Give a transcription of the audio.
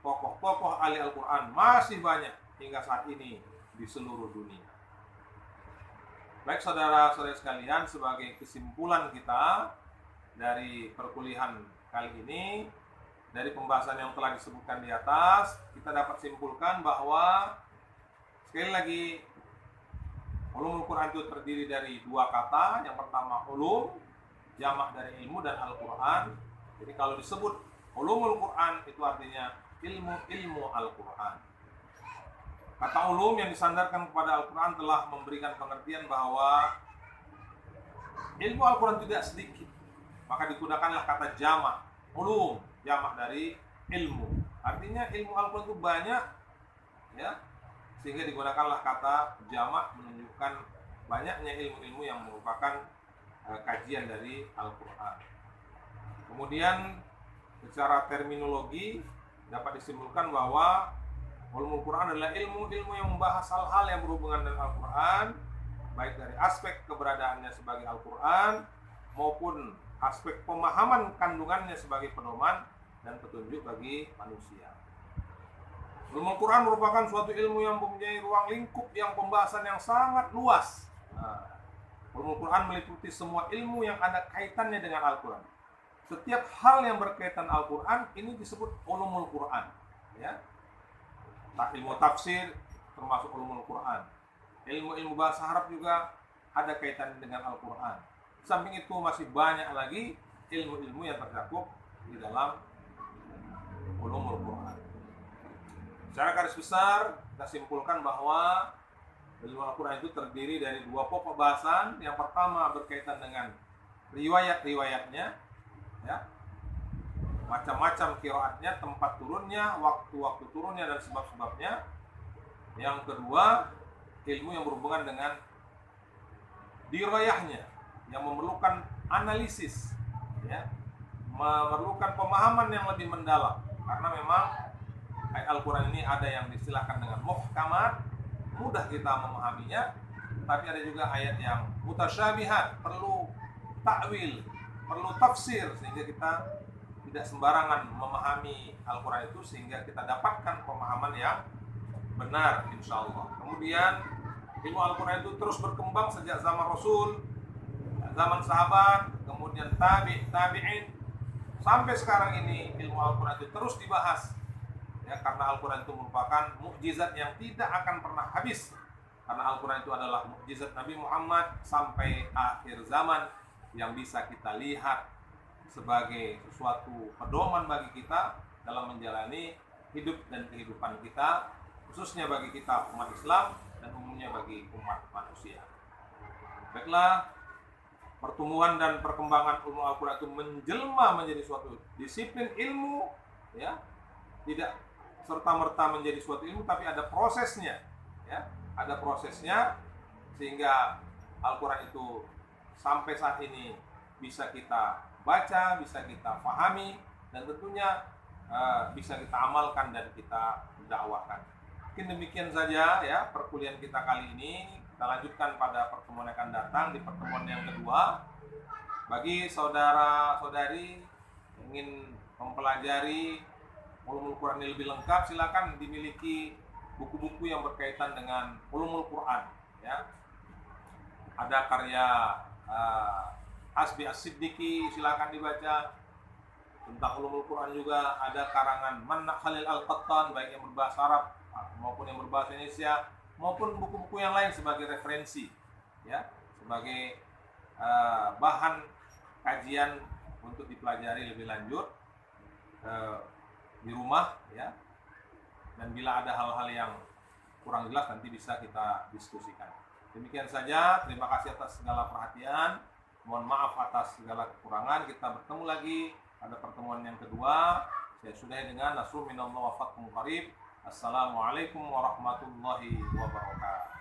tokoh-tokoh ahli Al-Quran masih banyak hingga saat ini di seluruh dunia. Baik saudara-saudara sekalian, sebagai kesimpulan kita dari perkuliahan kali ini, dari pembahasan yang telah disebutkan di atas, kita dapat simpulkan bahwa sekali lagi ulumul Quran itu terdiri dari dua kata. Yang pertama ulum, jamak dari ilmu, dan Al-Quran. Jadi kalau disebut ulumul Quran itu artinya ilmu Al-Quran. Kata ulum yang disandarkan kepada Al-Quran telah memberikan pengertian bahwa ilmu Al-Quran tidak sedikit. Maka digunakanlah kata jamak, ulum, jamak dari ilmu. Artinya ilmu Al-Quran itu banyak, ya, sehingga digunakanlah kata jamak menunjukkan banyaknya ilmu-ilmu yang merupakan kajian dari Al-Quran. Kemudian secara terminologi dapat disimpulkan bahwa ulumul Quran adalah ilmu-ilmu yang membahas hal-hal yang berhubungan dengan Al-Quran, baik dari aspek keberadaannya sebagai Al-Quran maupun aspek pemahaman kandungannya sebagai pedoman dan petunjuk bagi manusia. Ulumul Quran merupakan suatu ilmu yang mempunyai ruang lingkup yang pembahasan yang sangat luas. Ulumul Quran meliputi semua ilmu yang ada kaitannya dengan Al-Quran. Setiap hal yang berkaitan Al-Quran ini disebut ulumul Quran, ya. Ilmu tafsir termasuk ulumul Quran. Ilmu-ilmu bahasa Arab juga ada kaitannya dengan Al-Quran. Samping itu masih banyak lagi ilmu-ilmu yang tercakup di dalam ulumul Quran. Secara garis besar kita simpulkan bahwa ilmu Al-Quran itu terdiri dari dua pokok bahasan. Yang pertama berkaitan dengan riwayat-riwayatnya, ya, macam-macam qiraatnya, tempat turunnya, waktu-waktu turunnya, dan sebab-sebabnya. Yang kedua, ilmu yang berhubungan dengan dirayahnya, yang memerlukan analisis, ya, memerlukan pemahaman yang lebih mendalam. Karena memang ayat Al-Quran ini ada yang distilahkan dengan muhkamat, mudah kita memahaminya, tapi ada juga ayat yang mutasyabihat, perlu takwil, perlu tafsir, sehingga kita tidak sembarangan memahami Al-Quran itu, sehingga kita dapatkan pemahaman yang benar, insya Allah. Kemudian ilmu Al-Quran itu terus berkembang sejak zaman Rasul, zaman sahabat, kemudian tabi'in, sampai sekarang ini ilmu Al-Quran itu terus dibahas, ya, karena Al-Quran itu merupakan mukjizat yang tidak akan pernah habis. Karena Al-Quran itu adalah mukjizat Nabi Muhammad sampai akhir zaman, yang bisa kita lihat sebagai sesuatu pedoman bagi kita dalam menjalani hidup dan kehidupan kita, khususnya bagi kita umat Islam dan umumnya bagi umat manusia. Baiklah, pertumbuhan dan perkembangan ilmu Al-Quran itu menjelma menjadi suatu disiplin ilmu, ya, tidak serta-merta menjadi suatu ilmu, tapi ada prosesnya, ya, ada prosesnya, sehingga Al-Quran itu sampai saat ini bisa kita baca, bisa kita pahami, dan tentunya bisa kita amalkan dan kita dakwahkan. Mungkin demikian saja, ya, perkuliahan kita kali ini. Kita lanjutkan pada pertemuan yang akan datang, di pertemuan yang kedua. Bagi saudara-saudari yang ingin mempelajari ulumul Quran ini lebih lengkap, silakan dimiliki buku-buku yang berkaitan dengan ulumul Quran, ya. Ada karya Hasbi As-Siddiqi, silakan dibaca. Tentang ulumul Quran juga ada karangan Manna Khalil Al-Qattan, baik yang berbahasa Arab maupun yang berbahasa Indonesia, maupun buku-buku yang lain sebagai referensi, ya, sebagai bahan kajian untuk dipelajari lebih lanjut di rumah, ya. Dan bila ada hal-hal yang kurang jelas nanti bisa kita diskusikan. Demikian saja, terima kasih atas segala perhatian. Mohon maaf atas segala kekurangan. Kita bertemu lagi pada pertemuan yang kedua. Saya sudahi dengan nasrul minallah wa fathun qarib. Assalamualaikum warahmatullahi wabarakatuh.